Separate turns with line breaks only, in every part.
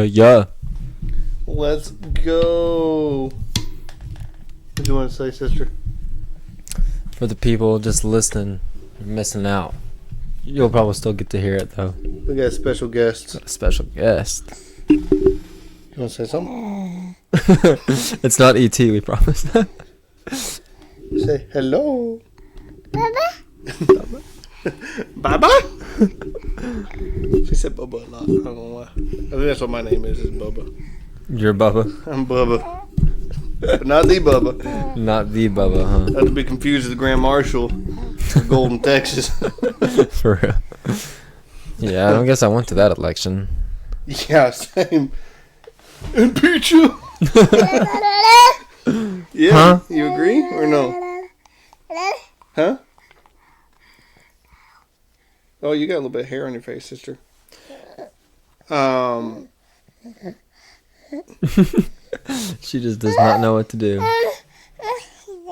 Yeah.
Let's go. What do you want to say, sister?
For the people just listening, you're missing out. You'll probably still get to hear it though.
We got special guests.
Got a special guest.
You want to say something?
It's not ET, we promise.
Say hello.
Baba.
Baba? She said Bubba a lot. I don't know why. I think that's what my name is Bubba.
You're Bubba.
I'm Bubba. But not the Bubba.
Not the Bubba, huh?
Not to be confused with Grand Marshal of Golden, Texas.
For real. Yeah, I don't guess I went to that election.
Yeah, same. Impeach you. Yeah,
Huh?
You agree or no? Huh? Oh, you got a little bit of hair on your face, sister.
She just does not know what to do.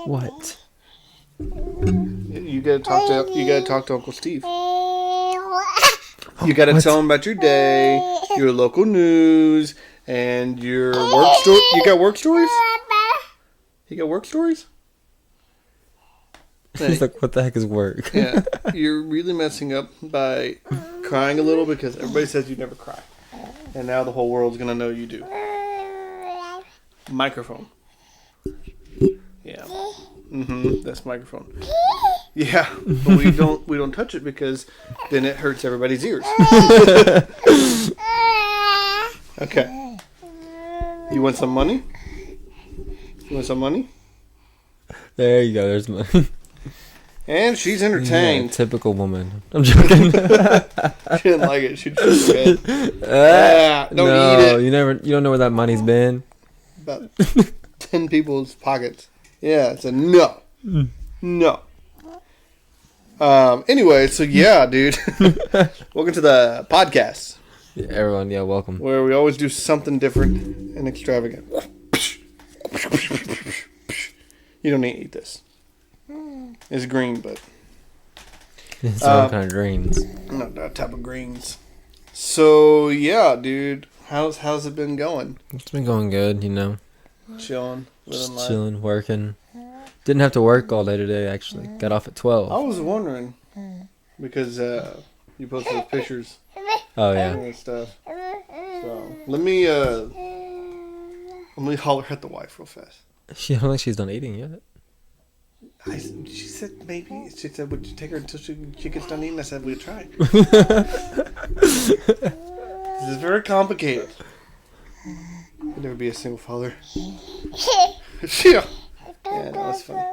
What?
You gotta talk to Uncle Steve. You gotta tell him about your day, your local news, and your work story. You got work stories? You got work stories?
He's like, what the heck is work?
Yeah, you're really messing up by crying a little because everybody says you never cry. And now the whole world's going to know you do. Microphone. Yeah. That's microphone. Yeah, but we don't touch it because then it hurts everybody's ears. Okay. You want some money? You want some money?
There you go, there's money.
And she's entertained.
Yeah, typical woman. I'm joking.
She didn't like it. She just said, don't eat it.
You don't know where that money's been.
About 10 people's pockets. Yeah, it's a no. No. Anyway, so yeah, dude. Welcome to the podcast.
Yeah, everyone, yeah, welcome.
Where we always do something different and extravagant. You don't need to eat this. It's green, but
It's all kind of greens.
not that type of greens. So yeah, dude, how's it been going?
It's been going good, you know.
Chilling, living
Just
life.
chilling, working. Didn't have to work all day today, actually. Got off at 12.
I was wondering because you posted those pictures
Oh, yeah.
and stuff. So let me holler at the wife real fast.
I don't think she's done eating yet.
She said maybe. She said, would you take her until she gets done eating? I said, we'd try. This is very complicated. I'd never be a single father. Yeah, no, that's funny.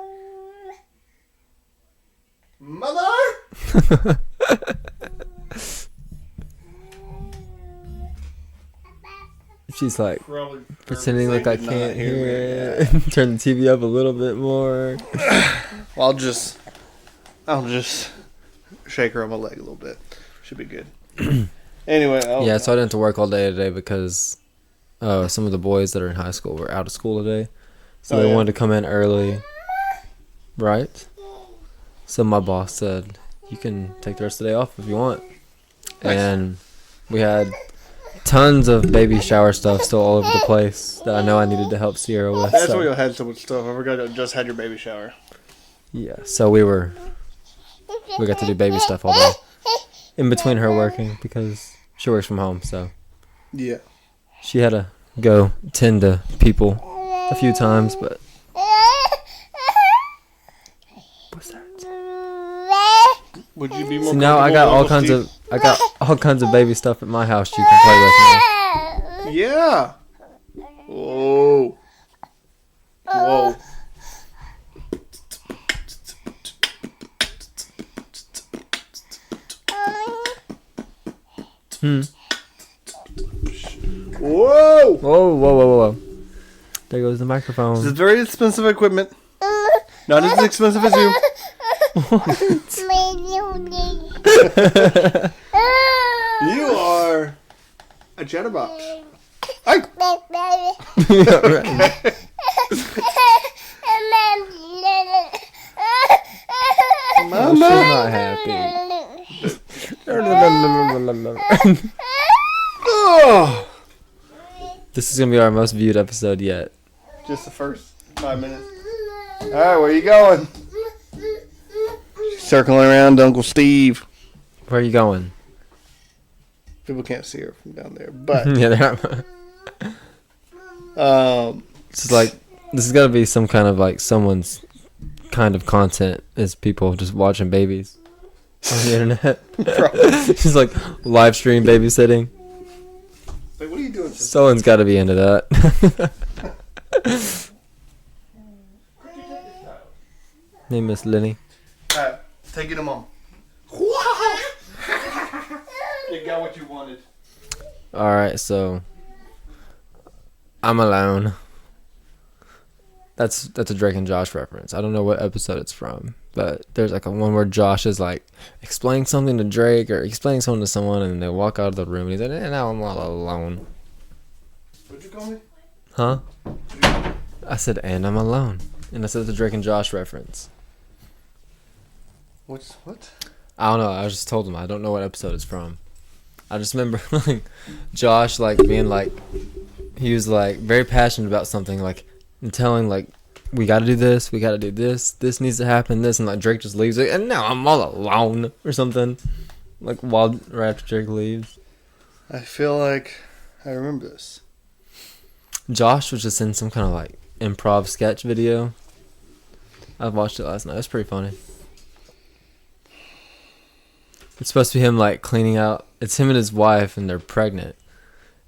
Mother!
She's like
Probably
pretending like I
did not
can't
hear
hear
me.
it. Turn the TV up a little bit more.
Well, I'll just shake her on my leg a little bit. Should be good. Anyway.
Yeah, so I didn't have to work all day today because some of the boys that are in high school were out of school today. So they wanted to come in early. Right? So my boss said, you can take the rest of the day off if you want.
Nice.
And we had tons of baby shower stuff still all over the place that I know I needed to help Sierra with.
That's
so.
why you had so much stuff. I forgot you just had your baby shower.
Yeah, so we got to do baby stuff all day. In between her working because she works from home, so.
Yeah.
She had to go tend to people a few times, but. What's that?
Would you be more?
See, now I got all kinds of baby stuff at my house you can play with now.
Yeah. Whoa. Whoa. Whoa.
Whoa. There goes the microphone.
This is very expensive equipment. Not as expensive as you. You are a chatterbox. Hey.
Yeah, right. Oh, she's not happy.
Oh.
This is gonna be our most viewed episode yet.
Just the first 5 minutes. All right, where you going? Circling around Uncle Steve.
Where are you going?
People can't see her from down there, but
Yeah, they're not. It's like this is gotta be some kind of like someone's kind of content is people just watching babies on the internet. Just like live stream babysitting.
Wait, what are you doing?
Someone's got to be into that. Hey, Miss Lenny.
All right, take it to mom. You got what you wanted.
All right, so I'm alone. That's a Drake and Josh reference. I don't know what episode it's from, but there's like a one where Josh is like explaining something to Drake or explaining something to someone, and they walk out of the room, and he's like, now I'm all alone.
What'd you call me?
Huh? I said, and I'm alone. And I said it's a Drake and Josh reference.
What?
I don't know. I just told him I don't know what episode it's from. I just remember like Josh like being like he was like very passionate about something like and telling like we got to do this, this needs to happen, this, and like Drake just leaves it, and now I'm all alone or something. Like while right after Drake leaves,
I feel like I remember this.
Josh was just in some kind of like improv sketch video. I watched it last night. It's pretty funny. It's supposed to be him like cleaning out. It's him and his wife, and they're pregnant.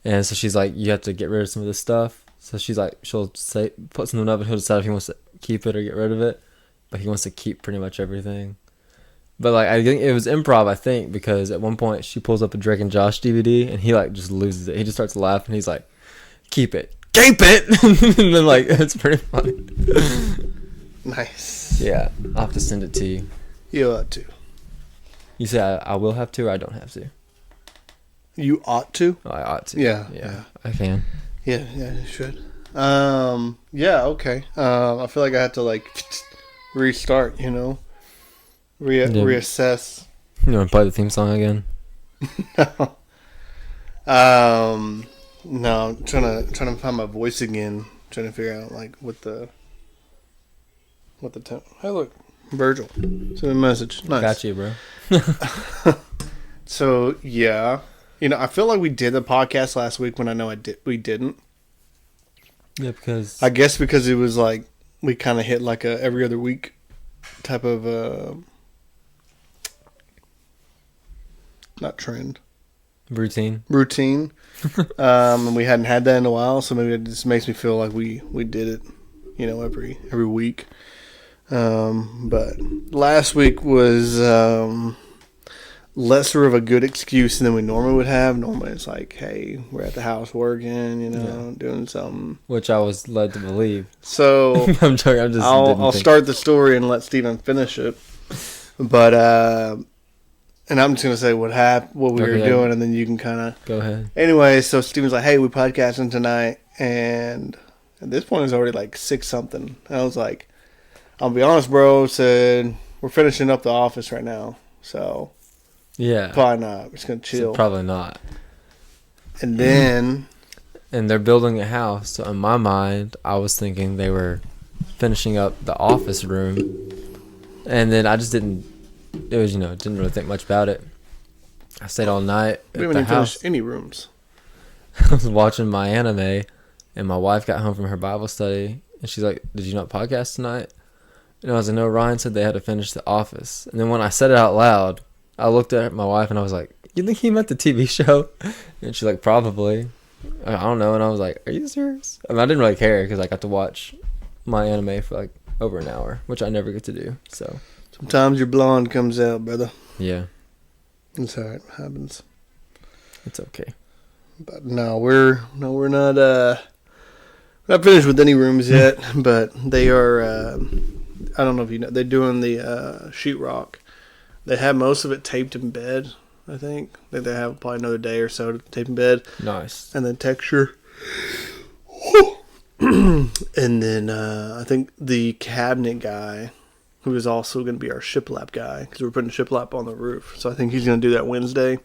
And so she's like, you have to get rid of some of this stuff. So she's like, she'll say, put something up, and he'll decide if he wants to keep it or get rid of it. But he wants to keep pretty much everything. But like, I think it was improv, I think, because at one point she pulls up a Drake and Josh DVD, and he like just loses it. He just starts laughing. He's like, keep it. And then like, it's pretty funny.
Nice.
Yeah, I'll have to send it to you.
You ought to.
You say I will have to, or I don't have to?
You ought to?
Oh, I ought to.
Yeah.
I can.
Yeah, you should. Yeah, okay. I feel like I had to like restart, you know? Reassess.
You want to play the theme song again?
No, I'm trying to find my voice again. Trying to figure out like what the tone. Hey, look, Virgil. Send me a message. Nice.
Got you, bro.
So yeah, you know, I feel like we did the podcast last week when I know we didn't.
Yeah, because
I guess because it was like we kind of hit like a every other week type of not trend.
routine.
And we hadn't had that in a while, so maybe it just makes me feel like we did it, you know, every week. But last week was lesser of a good excuse than we normally would have. Normally it's like, hey, we're at the house working, you know, doing something.
Which I was led to believe.
So
I'm joking.
I'll start the story and let Steven finish it. But and I'm just gonna say what we were doing, and then you can kind of
go ahead.
Anyway, so Steven's like, "Hey, we podcasting tonight," and at this point it's already like 6 something. And I was like, "I'll be honest, bro." Said we're finishing up the office right now, so
yeah,
probably not. We're just gonna chill.
So probably not.
And then,
and they're building a house. So in my mind, I was thinking they were finishing up the office room, and then I just didn't. It was, didn't really think much about it. I stayed all night
we
at
haven't
the
even
house.
finished any rooms.
I was watching my anime, and my wife got home from her Bible study, and she's like, "Did you not podcast tonight?" And I was like, "No, Ryan said they had to finish The Office." And then when I said it out loud, I looked at my wife, and I was like, "You think he meant the TV show?" And she's like, "Probably." I don't know. And I was like, "Are you serious?" I mean, I didn't really care because I got to watch my anime for like over an hour, which I never get to do. So
sometimes your blonde comes out, brother.
yeah,
It's alright. It happens.
it's okay.
But no, we're not finished with any rooms yet. But they are. I don't know if you know. They're doing the sheetrock. They have most of it taped in bed. I think they have probably another day or so to tape in bed.
Nice.
And then texture. And then I think the cabinet guy, who is also going to be our shiplap guy, because we're putting shiplap on the roof. So I think he's going to do that Wednesday.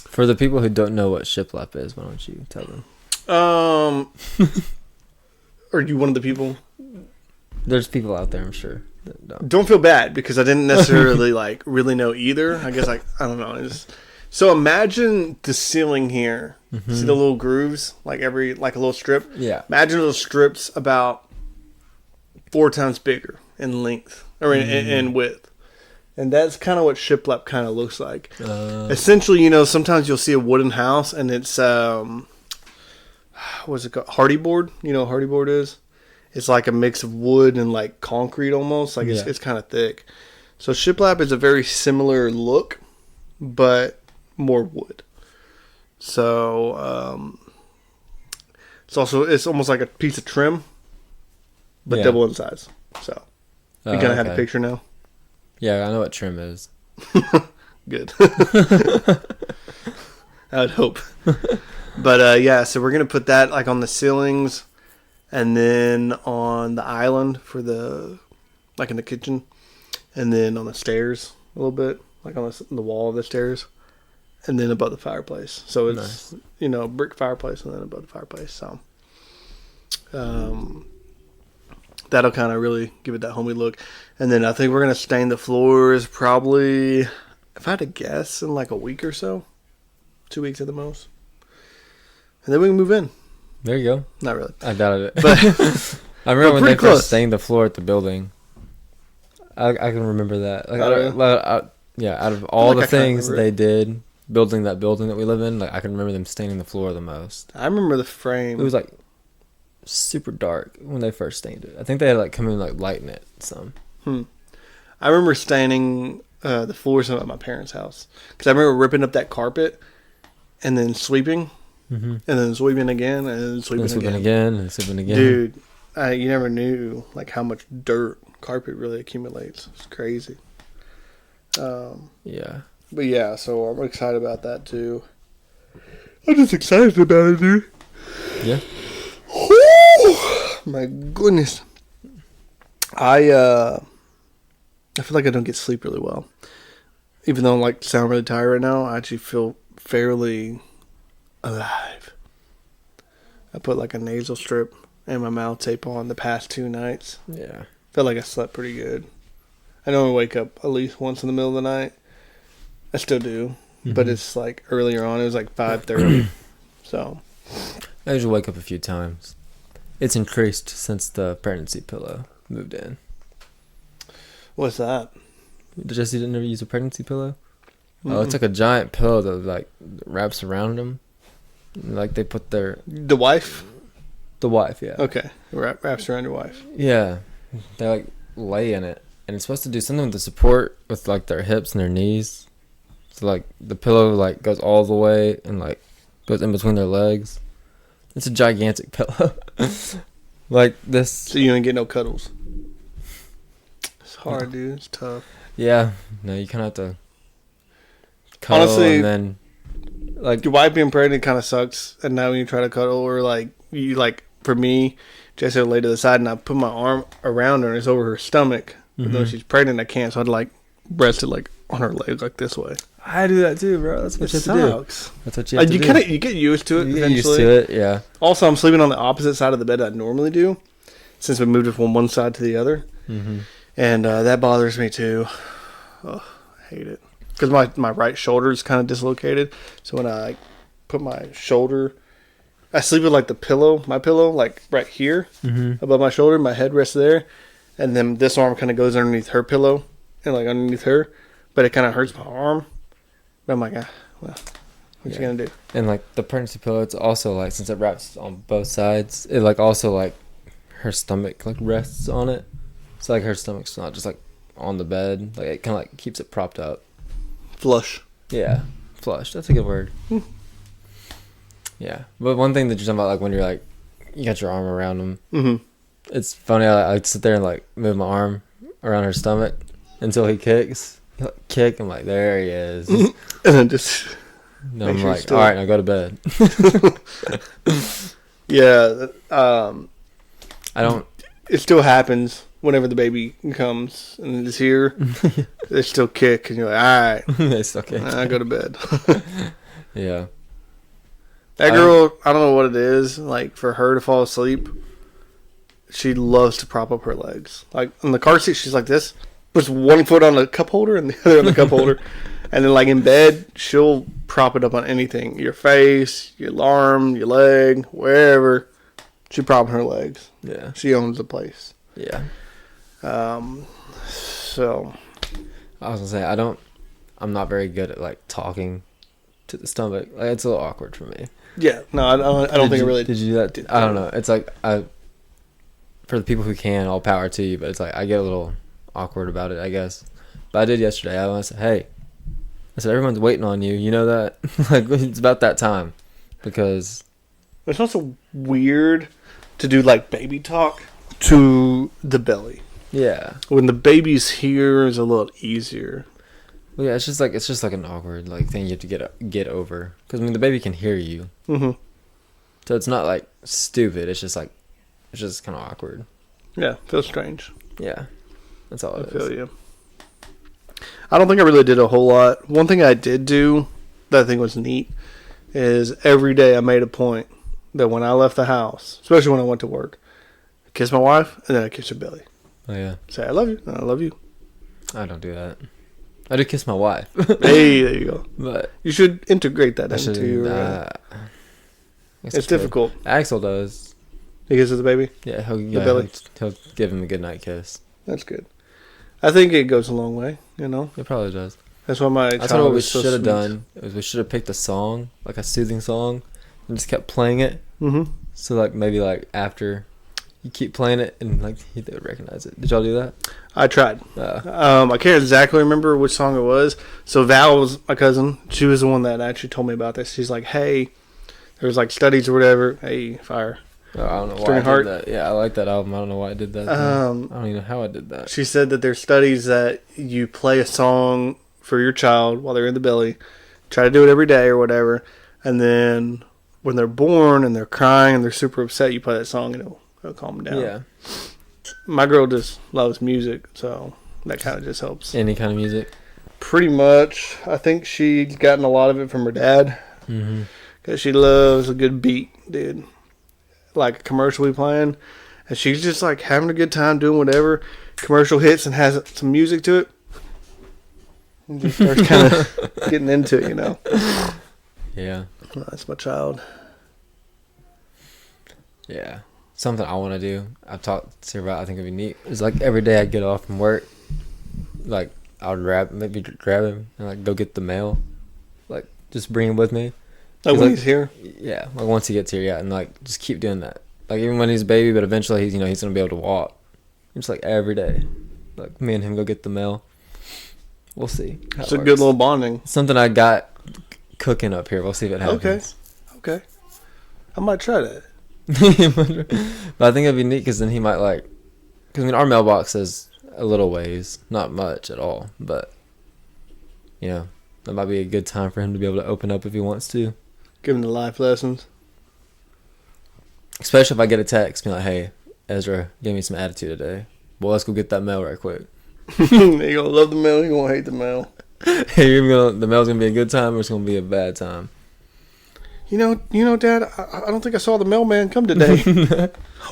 For the people who don't know what shiplap is, why don't you tell them?
Are you one of the people?
There's people out there, I'm sure. That don't.
Don't feel bad because I didn't necessarily like really know either. I guess I don't know. So imagine the ceiling here.
Mm-hmm.
See the little grooves, like a little strip.
Yeah.
Imagine those strips about 4 times bigger in length or in width, and that's kind of what shiplap kind of looks like. Essentially, sometimes you'll see a wooden house and it's what's it called? Hardy board. You know what hardy board is? It's like a mix of wood and like concrete almost. Like it's kind of thick. So shiplap is a very similar look, but more wood. So it's almost like a piece of trim, but double in size. So you kind of have a picture now.
Yeah, I know what trim is.
Good. I would hope. But so we're gonna put that like on the ceilings. And then on the island for like in the kitchen. And then on the stairs a little bit. Like on the wall of the stairs. And then above the fireplace. So it's, nice. Brick fireplace and then above the fireplace. So that'll kind of really give it that homey look. And then I think we're going to stain the floors probably, if I had to guess, in like a week or so. 2 weeks at the most. And then we can move in.
There you go.
Not really.
I doubted it.
But
I remember when they
close.
first stained the floor at the building. I can remember that. Like, out of all the things they did building that building that we live in, like I can remember them staining the floor the most.
I remember the frame.
It was like super dark when they first stained it. I think they had to like come in and like lighten it some.
I remember staining the floors at my parents' house because I remember ripping up that carpet and then sweeping. Mm-hmm. And then sweeping again, and then sweeping again.
And sweeping again.
Dude, you never knew like how much dirt carpet really accumulates. It's crazy.
Yeah.
But yeah, so I'm excited about that too. I'm just excited about it, dude.
Yeah.
My goodness. I feel like I don't get sleep really well. Even though I sound really tired right now, I actually feel fairly alive. I put like a nasal strip and my mouth tape on the past 2 nights.
Yeah.
Felt like I slept pretty good. I normally wake up at least once in the middle of the night. I still do. But it's like earlier on, it was like 5:30. So
I usually wake up a few times. It's increased since the pregnancy pillow moved in.
What's that?
Jesse didn't ever use a pregnancy pillow? Oh, it's like a giant pillow that like wraps around them. Like they put
the wife?
The wife, yeah.
Okay. Wraps around your wife.
Yeah. They like lay in it. And it's supposed to do something with the support with like their hips and their knees. So like the pillow like goes all the way and like goes in between their legs. It's a gigantic pillow. Like this.
So you ain't get no cuddles. It's hard, dude. It's tough.
Yeah. No, you kind of have to cuddle. Honestly, and then
like your wife being pregnant kind of sucks. And now when you try to cuddle or like you like for me, Jesse will lay to the side and I put my arm around her and it's over her stomach. Even though she's pregnant, I can't. So I'd like rest it like on her leg like this way.
I do that too, bro. That's what you have to do. That's what you have to do.
You get used to it eventually.
Get used to it, yeah.
Also, I'm sleeping on the opposite side of the bed I normally do, since we moved it from one side to the other. Mm-hmm. And that bothers me too. Oh, I hate it. Because my right shoulder is kind of dislocated. So when I put my shoulder, I sleep with like my pillow, like right here above my shoulder. My head rests there. And then this arm kind of goes underneath her pillow and like underneath her. But it kind of hurts my arm. But I'm like, what you gonna do?
And like the pregnancy pillow, it's also like, since it wraps on both sides, it like also like her stomach like rests on it. So like her stomach's not just like on the bed. Like it kind of like keeps it propped up.
Flush.
Yeah, flush. That's a good word. Yeah, but one thing that you're talking about, like when you're like, you got your arm around them. Mm-hmm. It's funny. I sit there and like move my arm around her stomach until he kicks. He'll kick. I'm like, there he is.
And then just.
No, I'm like, all right, now go to bed.
Yeah.
I don't.
It still happens whenever the baby comes and it's here. They still kick, and you're like, all right.
They still kick.
I go to bed.
Yeah.
That girl, I don't know what it is. Like, for her to fall asleep, she loves to prop up her legs. Like, in the car seat, she's like this. Puts one foot on the cup holder and the other on the cup holder. And then, like, in bed, she'll prop it up on anything. Your face, your arm, your leg, wherever. She prop her legs.
Yeah.
She owns the place.
Yeah.
So.
I was going to say, I'm not very good at, like, talking to the stomach. Like, it's a little awkward for me.
Yeah. No, I don't think it really.
Did you do that? I don't know. It's like, for the people who can, all power to you. But it's like, I get a little awkward about it, I guess. But I did yesterday. I said, hey. I said, everyone's waiting on you. You know that? Like, it's about that time. Because
it's also weird to do, like, baby talk to the belly.
Yeah.
When the baby's here is a little easier.
Well, yeah, it's just like an awkward, like, thing you have to get over. Because, I mean, the baby can hear you.
Mm-hmm.
So it's not, like, stupid. It's just kind of awkward.
Yeah, feels strange.
Yeah. That's all it is.
I feel you. I don't think I really did a whole lot. One thing I did do that I think was neat is every day I made a point that when I left the house, especially when I went to work, I kiss my wife and then I kiss her belly.
Oh, yeah.
Say, I love you, and I love you.
I don't do that. I do kiss my wife.
Hey, there you go.
But
you should integrate that into your... it's difficult.
Axel does.
He kisses the baby?
Yeah,
belly?
He'll give him a goodnight kiss.
That's good. I think it goes a long way, you know?
It probably does.
That's why my
I thought what we should have done is we should have picked a song, like a soothing song, and just kept playing it.
Mm-hmm.
So, like, maybe, like, after you keep playing it, and, like, they would recognize it. Did y'all do that?
I tried. I can't exactly remember which song it was. So Val was my cousin. She was the one that actually told me about this. She's like, hey, there's, like, studies or whatever. Hey, fire.
Oh, I don't know why I did that. Yeah, I like that album. I don't know why I did that. I don't even know how I did that.
She said that there's studies that you play a song for your child while they're in the belly. Try to do it every day or whatever. And then when they're born and they're crying and they're super upset, you play that song and it'll calm them down.
Yeah.
My girl just loves music, so that kind of just helps.
Any kind of music?
Pretty much. I think she's gotten a lot of it from her dad.
Mm-hmm.
Because she loves a good beat, dude. Like a commercial we playing, and she's just like having a good time doing whatever. Commercial hits and has some music to it, and just starts kind of getting into it, you know.
Yeah.
Well, that's my child.
Yeah. Something I want to do. I've talked to her about. I think it'd be neat. It's like every day I get off from work, like I'll grab him and like go get the mail, like just bring him with me.
Like when he's here?
Yeah, like once he gets here, yeah, and like just keep doing that. Like even when he's a baby, but eventually he's gonna be able to walk. Just like every day, like me and him go get the mail. We'll see.
It's a good little bonding.
Something I got cooking up here. We'll see if it happens.
Okay. I might try that.
But I think it'd be neat because then he might like, because I mean our mailbox is a little ways, not much at all, but that might be a good time for him to be able to open up if he wants to.
Give him the life lessons.
Especially if I get a text, be like, hey, Ezra, give me some attitude today. Well, let's go get that mail right quick.
You're going to love the mail, you're going to hate the mail.
Hey, the mail's going to be a good time or it's going to be a bad time?
You know, Dad, I don't think I saw the mailman come today.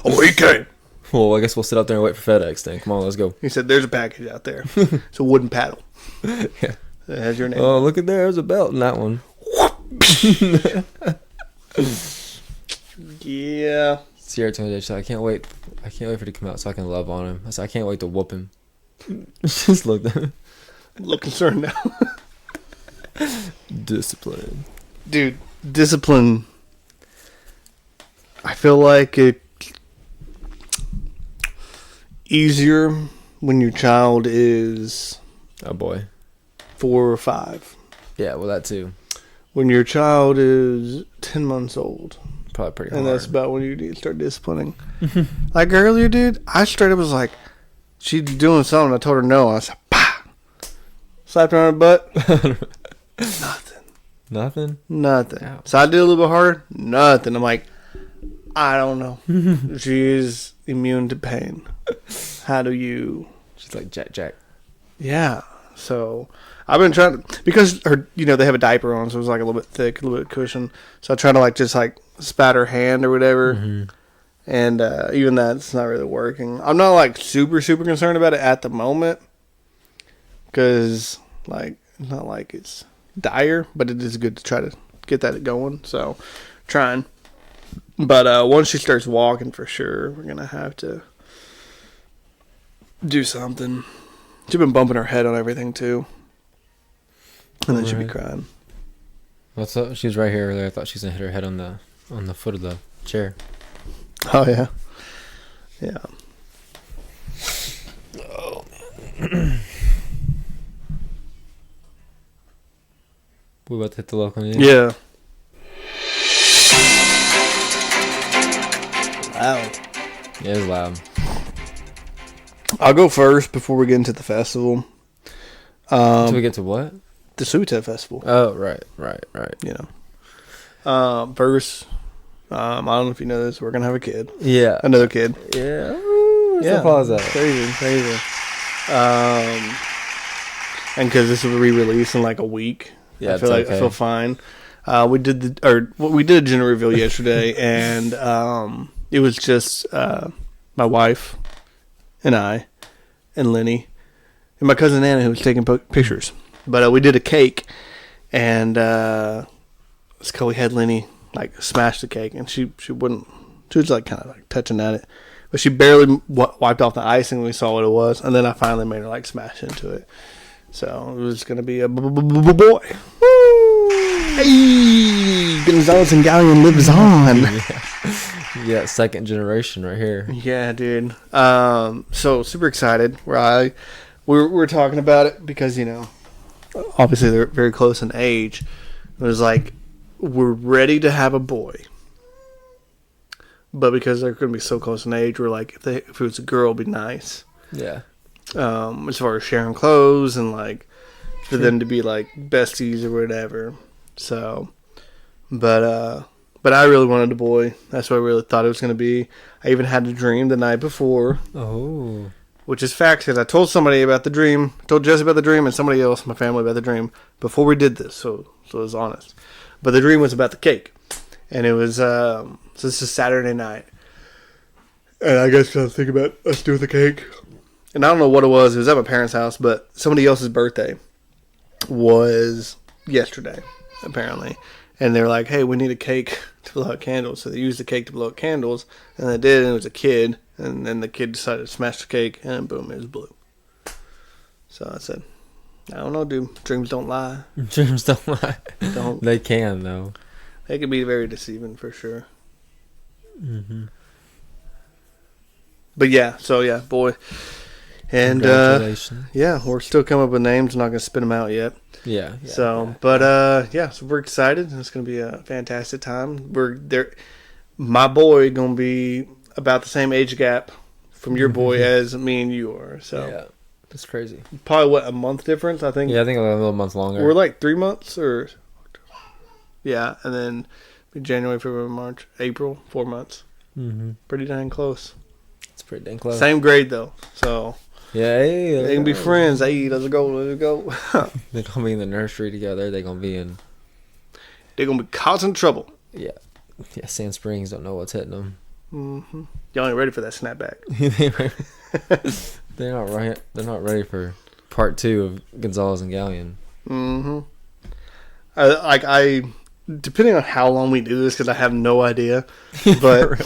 Oh, he came.
Well, I guess we'll sit out there and wait for FedEx then. Come on, let's go.
He said, there's a package out there. It's a wooden paddle.
Yeah.
It has your name.
Oh, look at there. There's a belt in that one.
Yeah.
Sierra told me that I can't wait for it to come out so I can love on him. I said I can't wait to whoop him. Just looked at him.
A little concerned now.
Discipline.
Dude, discipline. I feel like it easier when your child is
Oh boy.
4 or 5.
Yeah, well that too.
When your child is 10 months old.
Probably pretty hard.
And that's about when you need to start disciplining. Like earlier, dude, I straight up was like, she's doing something. I told her no. I said, bah! Slapped her on her butt. Nothing.
Ouch.
So I did a little bit harder. Nothing. I'm like, I don't know. She is immune to pain. How do you...
She's like Jack.
Yeah. So I've been trying to, because her, they have a diaper on, so it's like a little bit thick, a little bit cushion. So I try to like just like spat her hand or whatever, and even that's not really working. I'm not like super concerned about it at the moment, because like it's not like it's dire, but it is good to try to get that going. So trying, but once she starts walking, for sure, we're gonna have to do something. She's been bumping her head on everything too, and then she'd be crying.
What's up? She was right here earlier. I thought she was gonna hit her head on the foot of the chair.
Oh yeah, yeah.
Oh man. We about to hit the local news.
Yeah. Loud.
Yeah, it's loud.
I'll go first before we get into the festival.
Until we get to what?
The Suita Festival.
Oh, right.
First, I don't know if you know this, we're gonna have a kid.
Yeah.
Another kid.
Yeah.
Yeah.
Applause that.
Crazy. And because this will re-release in like a week,
yeah,
I feel fine. We did a gender reveal yesterday, and it was just my wife and I and Lenny and my cousin Anna, who was taking pictures. But we did a cake, and we had Lenny like smash the cake, and she wouldn't. She was like kind of like touching at it, but she barely wiped off the icing when we saw what it was, and then I finally made her like smash into it. So it was gonna be a boy. Hey, Gonzalez Galyean lives on.
Yeah, second generation right here.
Yeah, dude. So super excited. We're talking about it because obviously they're very close in age. It was like we're ready to have a boy, but because they're going to be so close in age, we're like if it was a girl, it'd be nice.
Yeah.
As far as sharing clothes and like for them to be like besties or whatever. So, but I really wanted a boy. That's what I really thought it was going to be. I even had a dream the night before.
Oh.
Which is fact, because I told somebody about the dream, told Jesse about the dream, and somebody else in my family about the dream before we did this, so it was honest. But the dream was about the cake. And it was, so this is Saturday night. And I guess I was thinking about us doing the cake. And I don't know what it was at my parents' house, but somebody else's birthday was yesterday, apparently. And they're like, hey, we need a cake to blow out candles. So they used the cake to blow out candles, and they did, and it was a kid. And then the kid decided to smash the cake, and boom, it was blue. So I said, I don't know, dude. Dreams don't lie.
Dreams don't lie.
Don't.
They can, though.
They can be very deceiving, for sure.
Mm-hmm.
But yeah, boy. And
Congratulations.
we're still coming up with names. I'm not going to spit them out yet.
Yeah.
So we're excited. It's going to be a fantastic time. We're there. My boy going to be about the same age gap from your boy as me and you are. So
yeah, that's crazy.
Probably a month difference, I think.
Yeah, I think a little month longer.
We're like 3 months or yeah, and then January, February, March, April, 4 months.
Mm-hmm.
Pretty dang close.
It's pretty dang close.
Same grade though, so
yeah, hey,
they can be friends. Hey, let's go.
They're gonna be in the nursery together. They're gonna be
be causing trouble.
Yeah, Sand Springs don't know what's hitting them.
Mm-hmm. Y'all ain't ready for that snapback.
They're not right. They're not ready for part 2 of Gonzalez and Galyean.
Mm-hmm. I depending on how long we do this, because I have no idea, but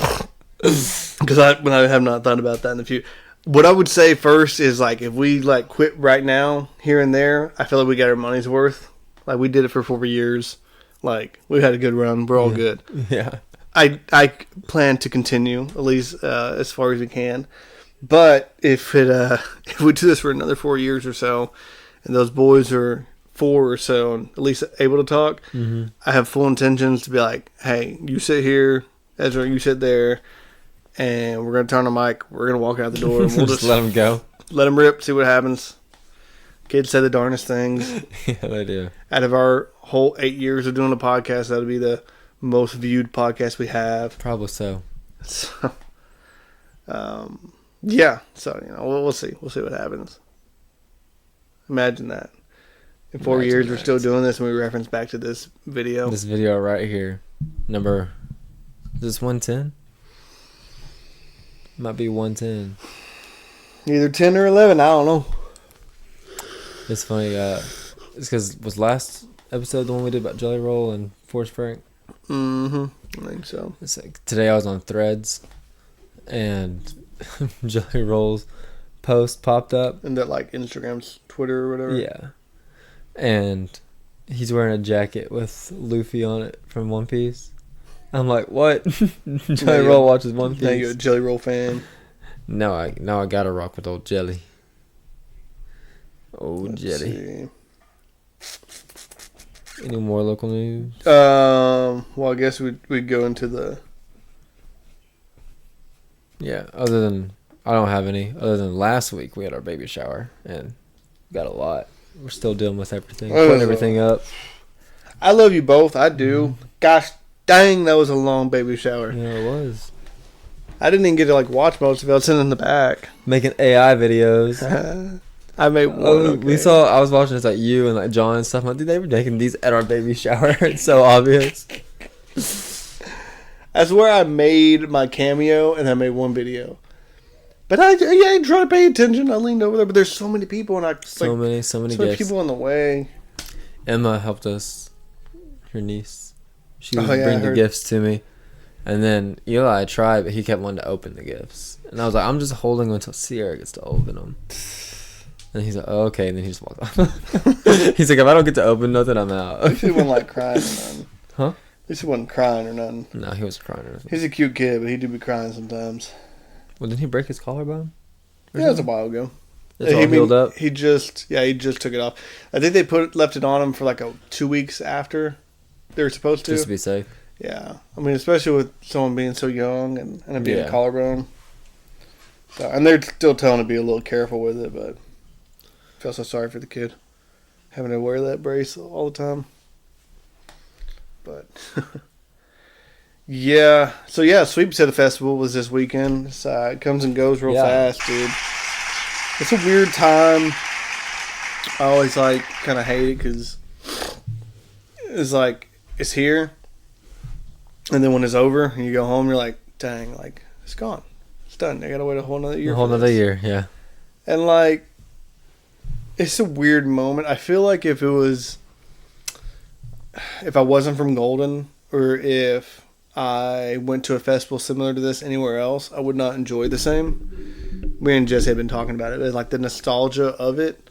because I have not thought about that in the future. What I would say first is like if we like quit right now here and there, I feel like we got our money's worth. Like we did it for 4 years. Like we had a good run. We're all good.
Yeah.
I plan to continue at least as far as we can, but if we do this for another 4 years or so, and those boys are 4 or so and at least able to talk, I have full intentions to be like, hey, you sit here, Ezra, you sit there, and we're gonna turn the mic. We're gonna walk out the door, and we'll just
let them go,
let them rip, see what happens. Kids say the darndest things.
Yeah, they do. Out
of our whole 8 years of doing the podcast, that'll be the most viewed podcast we have.
Probably so.
So, yeah. So we'll see. We'll see what happens. Imagine that. In 4
Imagine
years, we're
that.
still doing this, and we reference back to this video.
This video right here, number, is this 110? Might be 110.
Either 10 or 11, I don't know.
It's funny. It's because was last episode the one we did about Jelly Roll and Forrest Frank?
I think so.
It's like today I was on Threads, and Jelly Roll's post popped up.
And that, like, Instagram's Twitter or whatever.
Yeah, and he's wearing a jacket with Luffy on it from One Piece. I'm like, what? Jelly Roll watches One Piece.
Now you're a Jelly Roll fan.
No, I gotta rock with old Jelly. Old
Let's
Jelly.
see.
Any more local news?
Well, I guess we'd go into the...
Yeah, other than, I don't have any. Other than last week, we had our baby shower, and got a lot. We're still dealing with everything. Putting everything up.
I love you both. I do. Gosh dang, that was a long baby shower.
Yeah, it was.
I didn't even get to, like, watch most of it. I was sitting in the back.
Making AI videos.
I made one.
Okay. I was watching this, like, you and, like, John and stuff. I'm like, dude, they were making these at our baby shower. It's so obvious.
That's where I made my cameo, and I made one video. But I try to pay attention. I leaned over there, but there's so many people, and
So many
so many
gifts.
people in the way.
Emma helped us. Her niece. She would
Oh, yeah,
bring
I
the
heard.
gifts to me. And then Eli tried, but he kept wanting to open the gifts. And I was like, I'm just holding until Sierra gets to open them. And he's like, oh, okay. And then he just walked off. He's like, if I don't get to open nothing, I'm out.
At least he wasn't, like, crying or nothing.
Huh?
At least he wasn't crying or nothing.
No, he wasn't crying or anything.
He's a cute kid, but he do be crying sometimes.
Well, didn't he break his collarbone? Or
Yeah, it was a
something?
while ago.
It's all healed up?
He just took it off. I think they left it on him for like 2 weeks after they were supposed to.
Just to be safe.
Yeah, I mean, especially with someone being so young and it being a collarbone. So, and they're still telling him to be a little careful with it, but I feel so sorry for the kid having to wear that brace all the time. But yeah, so yeah, Sweet Potato Festival was this weekend. It comes and goes real fast, dude. It's a weird time. I always like kind of hate it because it's like it's here, and then when it's over and you go home, you're like, dang, like it's gone, it's done. I gotta wait a whole another year.
A whole another year, yeah.
And like, it's a weird moment. I feel like if I wasn't from Golden, or if I went to a festival similar to this anywhere else, I would not enjoy the same. Me and Jesse have been talking about it. It's like the nostalgia of it,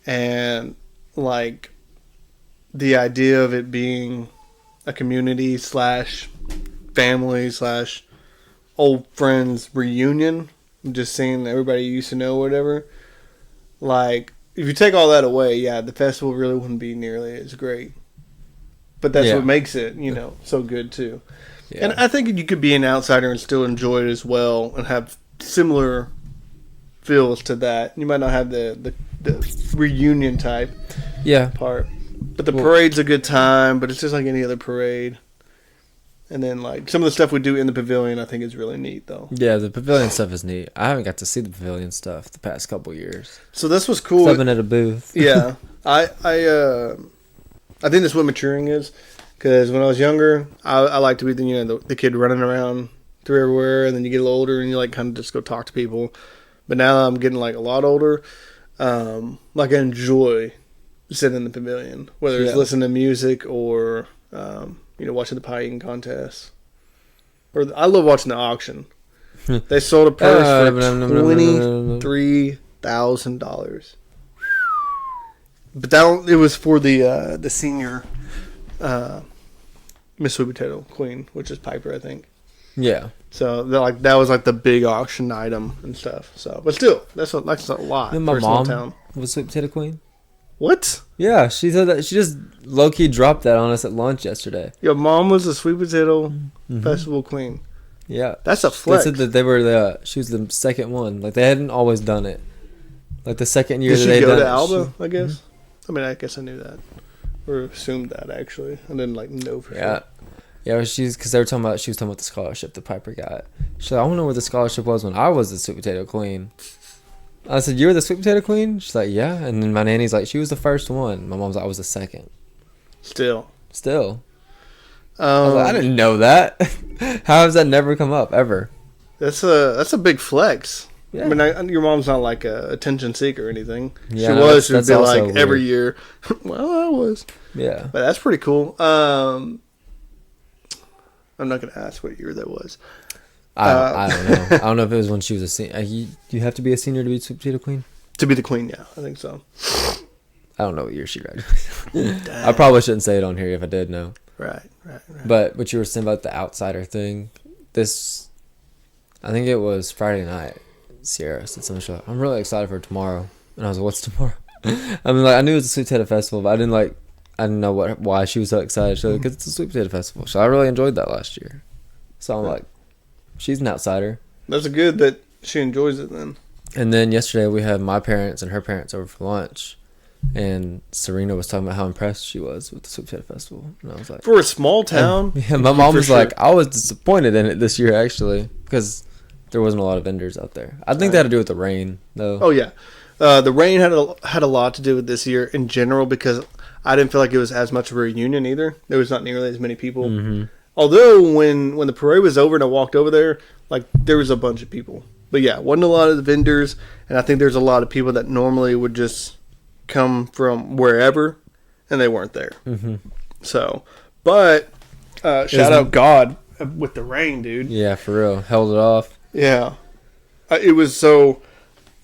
and like the idea of it being a community / family / old friends reunion. Just seeing everybody you used to know, or whatever. Like, if you take all that away, yeah, the festival really wouldn't be nearly as great. But that's what makes it, so good too. Yeah. And I think you could be an outsider and still enjoy it as well, and have similar feels to that. You might not have the reunion type part. But the parade's a good time, but it's just like any other parade. And then, like, some of the stuff we do in the pavilion, I think is really neat, though.
Yeah, the pavilion stuff is neat. I haven't got to see the pavilion stuff the past couple years.
So this was cool.
I've been at a booth.
Yeah. I think that's what maturing is. Because when I was younger, I liked to be the kid running around through everywhere, and then you get a little older and you like kind of just go talk to people. But now that I'm getting like a lot older, like I enjoy sitting in the pavilion, whether it's listening to music or watching the pie eating contest. Or I love watching the auction. They sold a purse for $23,000. But it was for the senior Miss Sweet Potato Queen, which is Piper, I think.
Yeah.
So that was like the big auction item and stuff. So, but still, that's a lot.
Then my mom was Sweet Potato Queen.
What?
Yeah, she said that she just low key dropped that on us at lunch yesterday.
Your mom was a Sweet Potato Festival Queen.
Yeah,
that's a flex.
They said that she was the second one. Like they hadn't always done it. Like the second year
Did
that they
she
done
go to
it,
Alba? I guess. I mean, I guess I knew that, or assumed that actually. I didn't know for sure.
Yeah, because she was talking about the scholarship that Piper got. She's like, I don't know where the scholarship was when I was the Sweet Potato Queen. I said, you were the sweet potato queen? She's like, yeah. And then my nanny's like, she was the first one. My mom's like, I was the second. Still. I was like, I didn't know that. How has that never come up, ever?
That's a big flex.
Yeah.
I mean, your mom's not like a attention seeker or anything.
Yeah,
she was. She'd
that's
be
also
like, every
weird.
year, well, I was.
Yeah.
But that's pretty cool. I'm not going to ask what year that was.
I don't know. I don't know if it was when she was a senior. You have to be a senior to be sweet potato queen?
To be the queen, yeah. I think so.
I don't know what year she graduated. I probably shouldn't say it on here if I did know.
Right.
But what you were saying about the outsider thing, I think it was Friday night, Sierra said something like, I'm really excited for tomorrow. And I was like, what's tomorrow? I mean, like, I knew it was a sweet potato festival, but I didn't know why she was so excited. She was like, because it's a sweet potato festival. So I really enjoyed that last year. So I'm like, she's an outsider.
That's good that she enjoys it then.
And then yesterday we had my parents and her parents over for lunch. And Serena was talking about how impressed she was with the Sweet Potato Festival. And I was like...
For a small town?
Yeah, my mom was like, I was disappointed in it this year, actually. Because there wasn't a lot of vendors out there. I think that had to do with the rain, though.
Oh, yeah. The rain had a lot to do with this year in general because I didn't feel like it was as much of a reunion either. There was not nearly as many people.
Mm-hmm.
Although when the parade was over and I walked over there, like there was a bunch of people. But yeah, wasn't a lot of the vendors. And I think there's a lot of people that normally would just come from wherever and they weren't there.
Mm-hmm.
So, but shout out God with the rain, dude.
Yeah, for real. Held it off.
Yeah. It was so...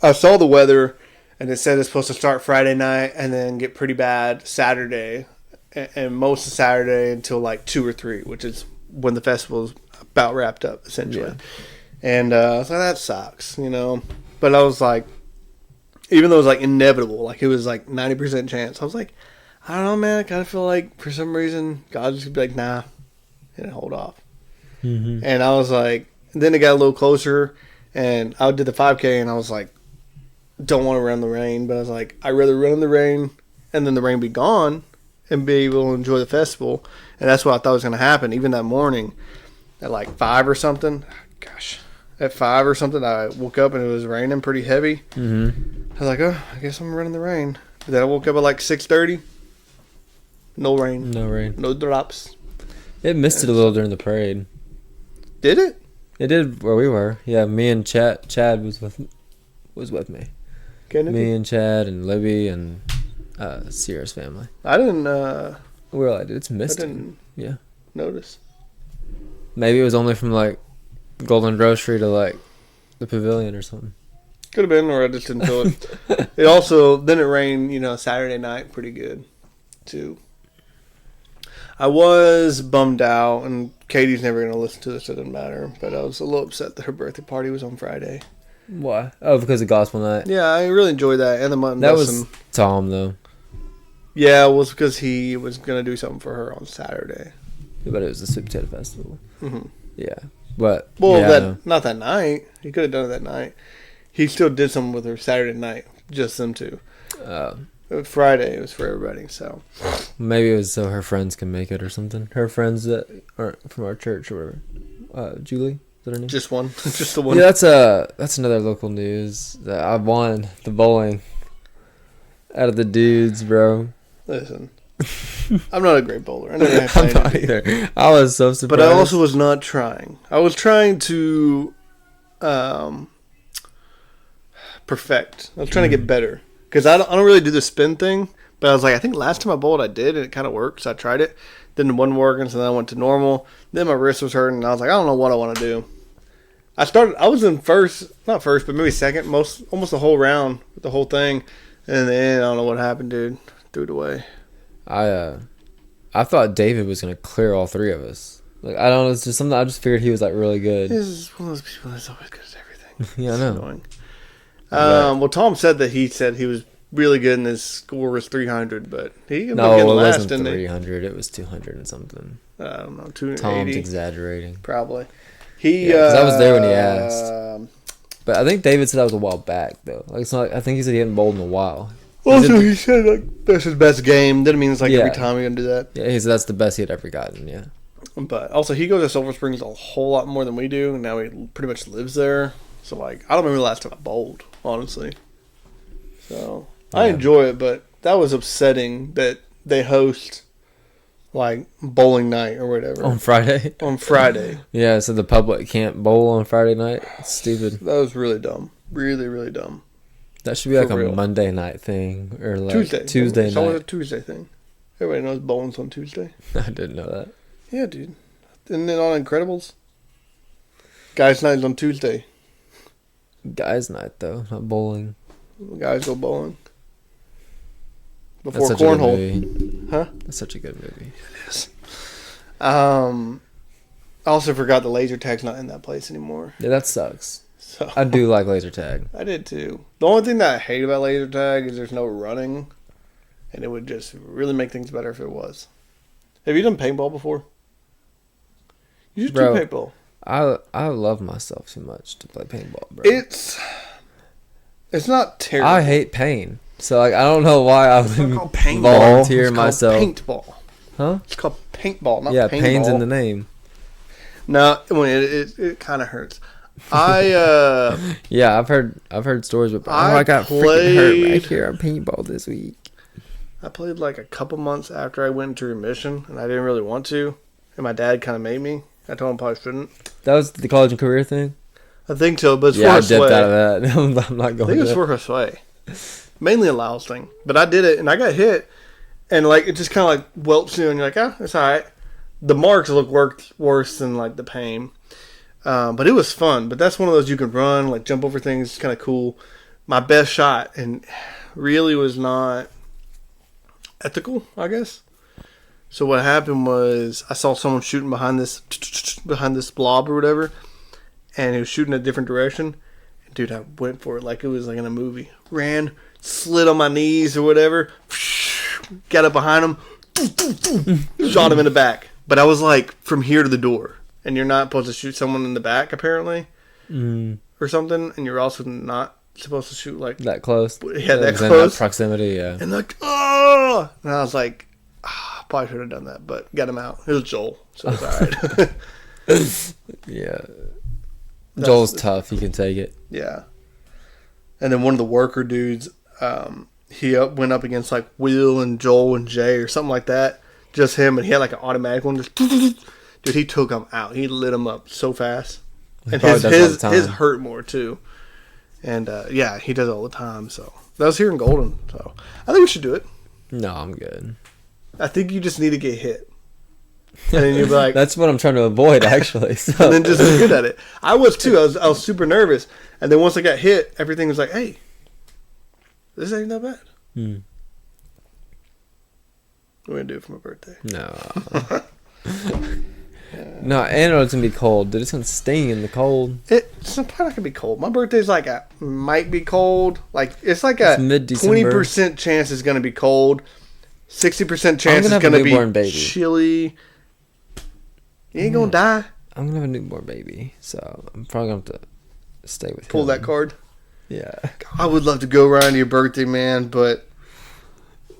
I saw the weather, and it said it's supposed to start Friday night and then get pretty bad Saturday, and most of Saturday until like 2 or 3, which is when the festival's about wrapped up, essentially. Yeah. And I was like, that sucks, you know? But I was like, even though it was like inevitable, like it was like 90% chance, I was like, I don't know, man. I kind of feel like for some reason God's just be like, nah, and hold off.
Mm-hmm.
And I was like, then it got a little closer, and I did the 5K, and I was like, don't want to run in the rain, but I was like, I'd rather run in the rain and then the rain be gone and be able to enjoy the festival. And that's what I thought was going to happen. Even that morning at like 5 or something, at 5 or something, I woke up and it was raining pretty heavy.
Mm-hmm.
I was like, oh, I guess I'm running the rain. But then I woke up at like 6:30. No rain. No drops.
It missed it a little during the parade.
Did it?
It did where we were. Yeah, me and Chad was with me.
Kennedy?
Me and Chad and Libby and Sierra's family.
I didn't.
We were like, it's missed.
I didn't.
Yeah.
Notice.
Maybe it was only from like Golden Grocery to like the pavilion or something.
Could have been, or I just didn't feel it. It also then it rained, Saturday night pretty good too. I was bummed out, and Katie's never gonna listen to this, so it doesn't matter. But I was a little upset that her birthday party was on Friday.
Why? Oh, because of gospel night.
Yeah, I really enjoyed that, and the mutton.
That was Tom though.
Yeah, it was because he was gonna do something for her on Saturday.
Yeah, but it was the Sweet Potato Festival.
Mm-hmm.
Yeah, but
not that night. He could have done it that night. He still did something with her Saturday night, just them two. Friday it was for everybody. So
maybe it was so her friends can make it or something. Her friends that aren't from our church or whatever. Julie. Is that her name?
Just one. Just the one.
Yeah, that's another local news that I won the bowling out of the dudes, bro.
Listen, I'm not a great bowler. I never have played
I'm not either. I was so surprised,
but I also was not trying. I was trying to perfect. I was trying to get better because I don't really do the spin thing. But I was like, I think last time I bowled, I did, and it kind of worked. So I tried it. Then it wasn't working, so then I went to normal. Then my wrist was hurting, and I was like, I don't know what I want to do. I was in not first, but maybe second, almost the whole round, the whole thing. And in the end, I don't know what happened, dude. Threw it away.
I thought David was going to clear all three of us. Like, I don't know, it's just something, I just figured he was, like, really good.
He's one of those people that's always good at everything.
Yeah, I know.
Annoying. Well, Tom said he was really good and his score was 300, but he ended up getting last, didn't he?
No, it wasn't 300. It was 200 and something.
I don't know, 280.
Tom's exaggerating.
Probably.
Because I was there when he asked. But I think David said that was a while back, though. Like, it's not. I think he said he hadn't bowled in a while.
Also, he said like that's his best game. That means like every time he's gonna do that.
Yeah, he said that's the best he had ever gotten. Yeah.
But also, he goes to Silver Springs a whole lot more than we do, and now he pretty much lives there. So like, I don't remember the last time I bowled, honestly. So
Yeah.
I enjoy it, but that was upsetting that they host like bowling night or whatever
On Friday.
on Friday.
Yeah, so the public can't bowl on Friday night. It's stupid.
That was really dumb. Really, really dumb.
That should be
For
like a
real.
Monday night thing or like
Tuesday. It's always a
night.
Tuesday thing. Everybody knows bowling's on Tuesday.
I didn't know that.
Yeah, dude. Isn't it on Incredibles? Guys' night is on Tuesday.
Guys' night though, not bowling.
Guys go bowling.
That's
Before
such a good
cornhole.
movie.
Huh?
That's such a good movie.
I also forgot the laser tag's not in that place anymore.
Yeah, that sucks.
So
I do like laser tag.
I did too. The only thing that I hate about laser tag is there's no running, and it would just really make things better if it was. Have you done paintball before? You should do
Bro.
paintball.
I love myself too much to play paintball, bro.
It's not terrible.
I hate pain. So like I don't know why I
It's not
would
called paintball.
volunteer
It's called
myself.
paintball.
Huh?
It's called paintball, not
Yeah,
paintball.
pain's in the name.
No, it kind of hurts. I
Yeah, I've heard stories about.
I
I got freaking hurt right
played-
here on paintball this week.
I played like a couple months after I went into remission, and I didn't really want to. And my dad kind of made me. I told him I probably shouldn't.
That was the college and career thing.
I think so, but it's
Yeah, I
for a
dipped
sway.
out of that. I'm not
I
going.
think it was
to
for a sway. Mainly a Laos thing. But I did it, and I got hit. And like it just kind of like welts you, and you're like, ah, it's all right. The marks look worse than like the pain. But it was fun. But that's one of those you can run, like jump over things. It's kind of cool. My best shot, and really was not ethical, I guess. So what happened was I saw someone shooting behind this blob or whatever, and he was shooting a different direction. And dude, I went for it like it was like in a movie. Ran, slid on my knees or whatever, got up behind him, shot him in the back. But I was like from here to the door, and you're not supposed to shoot someone in the back apparently, or something, and you're also not supposed to shoot like
that close.
Yeah, that
was in
close.
proximity. Yeah.
and like, oh, and I was like, probably should have done that, but got him out. It was Joel, so it's all right.
Yeah. Joel's tough. He can take it.
Yeah. And then one of the worker dudes, he went up against like Will and Joel and Jay or something like that. Just him, and he had like an automatic one. Just, dude, he took him out. He lit him up so fast. And
probably does it all the
his
time.
hurt more too. And yeah, he does it all the time. So that was here in Golden. So I think we should do it.
No, I'm good.
I think you just need to get hit, and then you'll be like,
That's what I'm trying to avoid, actually. So.
and then just be good at it. I was too. I was super nervous, and then once I got hit, everything was like, hey, this ain't that bad. We're gonna do it for my birthday.
No. No, and it's gonna be cold. Dude, it's gonna sting in the cold.
It's probably not gonna be cold. My birthday's like might be cold. Like it's like a
It's mid-December.
20% chance it's gonna be cold. 60% chance
gonna
it's
have a
gonna be
newborn baby.
chilly. You ain't gonna die.
I'm gonna have a newborn baby, so I'm probably gonna have to stay with
Pull
him.
that card.
Yeah.
I would love to go around to your birthday, man, but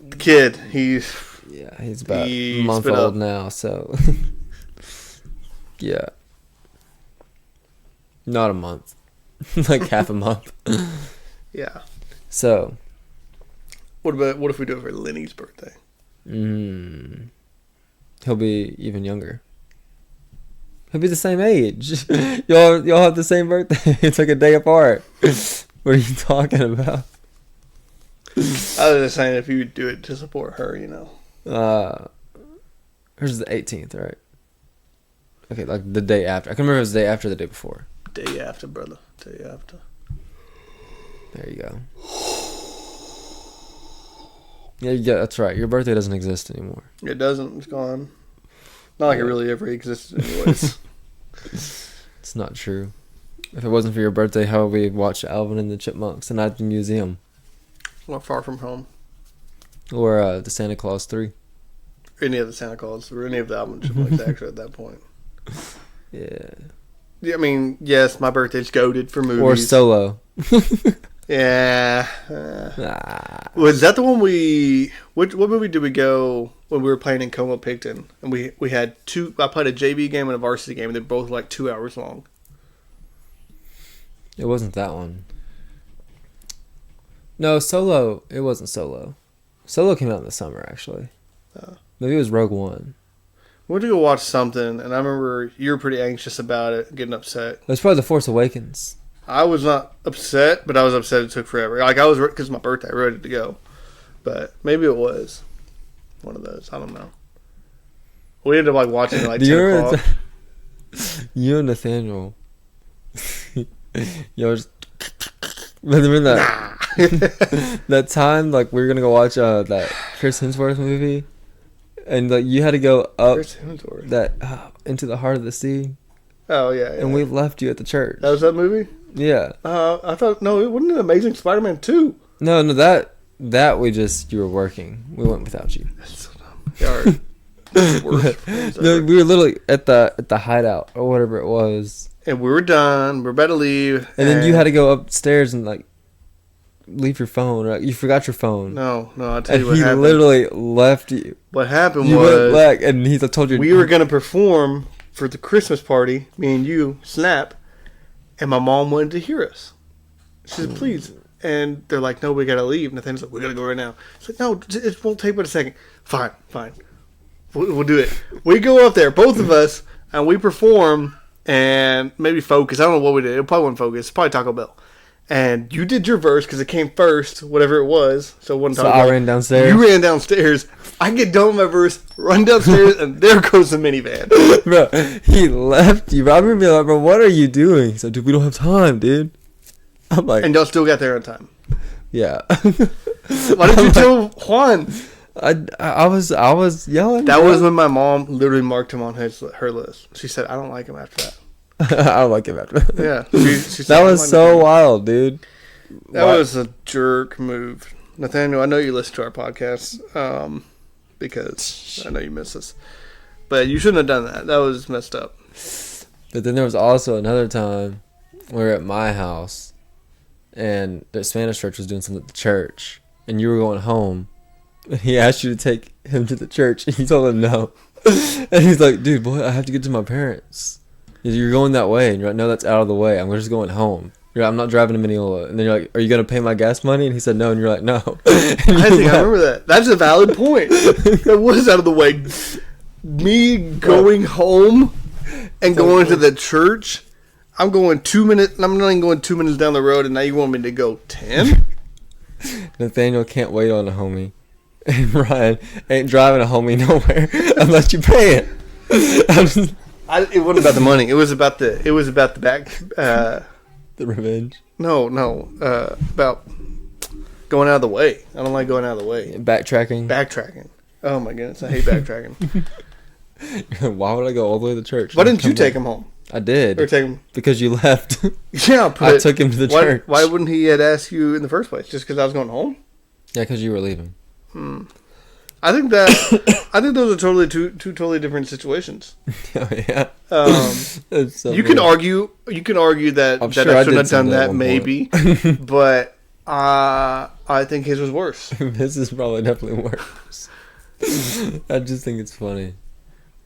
the kid, he's
Yeah, he's about
He
a month
spit
old
up.
now, so yeah. Not a month. Like half a month.
yeah.
So
What if we do it for Lenny's birthday?
he'll be even younger. He'll be the same age. Y'all have the same birthday. It's like a day apart. What are you talking about?
I was just saying if you would do it to support her, you know.
Hers is the 18th, right? Okay, like the day after. I can remember it was the day after, the day before.
Day after, brother. Day after.
There you go. Yeah, that's right. Your birthday doesn't exist anymore.
It doesn't. It's gone. Not like it really ever existed anyways.
It's not true. If it wasn't for your birthday, how would we watch Alvin and the Chipmunks and at the museum?
Not far from home.
Or the Santa Claus 3.
Any of the Santa Claus or any of the album Chipmunks actually at that point.
Yeah.
Yeah, I mean, yes, my birthday's goated for movies.
Or Solo.
Yeah. Was that the one what movie did we go when we were playing in Como Picton? And we had I played a JV game and a varsity game, and they're both like 2 hours long.
It wasn't that one. No, Solo. It wasn't Solo. Solo came out in the summer, actually. Maybe it was Rogue One.
We went to go watch something, and I remember you were pretty anxious about it, getting upset.
It was probably The Force Awakens.
I was not upset, but I was upset it took forever. Like, I was, because it's my birthday, ready to go. But maybe it was one of those. I don't know. We ended up, like, watching it, like, 10 o'clock.
You and Nathaniel. You was... Remember that that time, like, we were gonna go watch that Chris Hemsworth movie, and like you had to go up that into the heart of the sea.
Oh yeah,
and we left you at the church.
That was that movie.
Yeah.
I thought it wasn't an Amazing Spider-Man 2.
No, that we just you were working. We went without you.
That's so dumb.
No, we were literally at the hideout or whatever it was.
And we were done. We're about to leave.
And then you had to go upstairs and like leave your phone. Right? You forgot your phone.
No. I'll tell you what
happened. And he literally left you.
What happened was...
You went back and he told you...
We were going to perform for the Christmas party, me and you, Snap, and my mom wanted to hear us. She said, please. And they're like, no, we got to leave. Nathaniel's like, we got to go right now. It's like, no, it won't take but a second. Fine. We'll do it. We go up there, both of us, and we perform... And maybe Focus. I don't know what we did. It probably wasn't Focus. Probably Taco Bell. And you did your verse because it came first, whatever it was. So it wasn't Taco Bell.
I ran downstairs.
You ran downstairs. I get done with my verse, run downstairs, and there goes the minivan.
Bro, he left you. Bro, I remember being like, bro, what are you doing? He's like, dude, we don't have time, dude. I'm like...
And y'all still got there on time.
Yeah.
Why did you tell Juan?
I was yelling.
That was when my mom literally marked him on her list. She said, I don't like him after that.
I don't like him after that.
Yeah. She said,
that was so wild, dude.
That was a jerk move. Nathaniel, I know you listen to our podcast because I know you miss us. But you shouldn't have done that. That was messed up.
But then there was also another time we were at my house and the Spanish church was doing something at the church and you were going home. He asked you to take him to the church, and you told him no. And he's like, dude, boy, I have to get to my parents. You're going that way. And you're like, no, that's out of the way. I'm just going home. You're like, I'm not driving to Mineola. And then you're like, are you going to pay my gas money? And he said no. And you're like, no.
I remember that. That's a valid point. That was out of the way. Me going home and going to the church, I'm going 2 minutes. I'm not even going 2 minutes down the road, and now you want me to go 10?
Nathaniel can't wait on a homie. And Ryan ain't driving a homie nowhere unless you pay it.
It wasn't about the money. It was about the back.
The revenge.
No. About going out of the way. I don't like going out of the way.
Backtracking.
Oh my goodness, I hate backtracking.
Why would I go all the way to the church?
Why didn't you take him home?
I did.
Or take him
because you left.
Yeah,
I took him to the church.
Why wouldn't he had asked you in the first place? Just because I was going home?
Yeah, because you were leaving.
I think those are totally two totally different situations.
Oh yeah. So
you can argue that I shouldn't have done that maybe, but I think his was worse.
His is probably definitely worse. I just think it's funny.